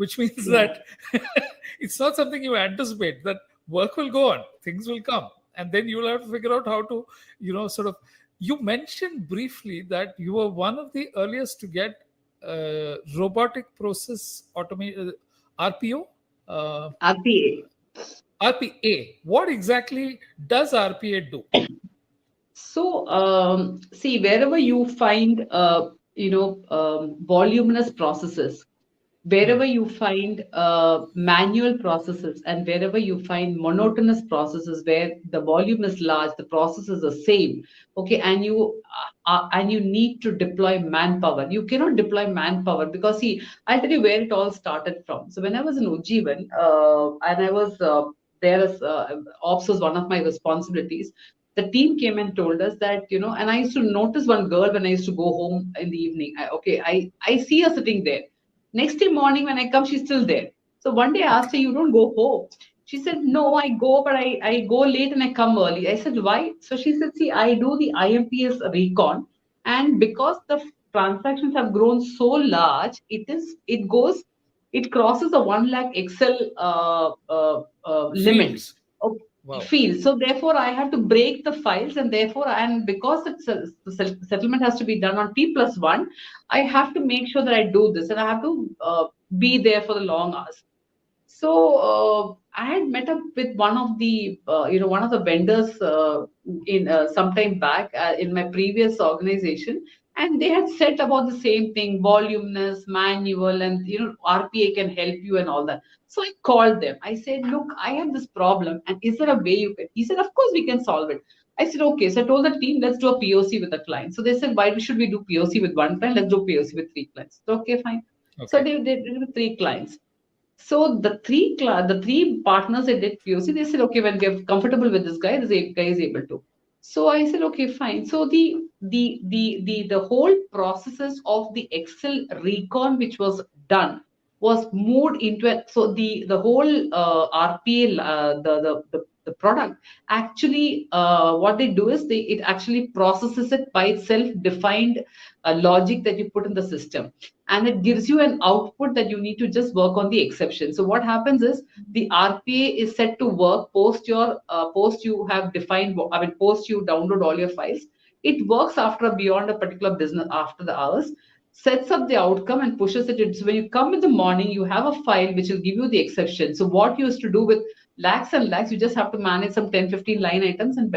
which means Yeah. that it's not something you anticipate, that work will go on, things will come, and then you will have to figure out how to, sort of. You mentioned briefly that you were one of the earliest to get robotic process automation, RPO, uh, RPA. RPA. What exactly does RPA do? So, see, wherever you find, voluminous processes, Hmm. wherever you find manual processes, and wherever you find monotonous processes where the volume is large, the process is the same, okay, and you need to deploy manpower. You cannot deploy manpower because, see, I'll tell you where it all started from. So when I was in Ujjivan, and I was there as ops was one of my responsibilities. The team came and told us that, and I used to notice one girl when I used to go home in the evening. I see her sitting there. Next day morning when I come, she's still there. So one day I asked her, "You don't go home?" She said, "No, I go, but I go late and I come early." I said, "Why?" So she said, "See, I do the IMPS recon, and because the transactions have grown so large, it crosses the 1 lakh Excel limit. Fields. Okay, Wow. field. So therefore, I have to break the files, and because the settlement has to be done on T+1, I have to make sure that I do this, and I have to be there for the long hours." So I had met up with one of the vendors in some time back in my previous organization, and they had said about the same thing: voluminous, manual, and RPA can help you and all that. So I called them. I said, "Look, I have this problem, and is there a way you can?" He said, "Of course we can solve it." I said, "Okay." So I told the team, "Let's do a POC with the client." So they said, "Why should we do POC with one client? Let's do POC with three clients." So, okay, fine. So Okay. they did it with three clients. So the three partners that did POC, they said, "Okay, when we are comfortable with this guy, this guy is able to." So I said, "Okay, fine." So the whole processes of the Excel recon which was done was moved into it. So the whole RPA, the product actually, what they do is it actually processes it by self-defined logic that you put in the system, and it gives you an output that you need to just work on the exception. So what happens is the RPA is set to work post you have defined, I mean, post you download all your files. It works after beyond a particular business after the hours, sets up the outcome and pushes it in. So when you come in the morning, you have a file which will give you the exception. So what you used to do with lakhs and lakhs, you just have to manage some 10, 15 line items and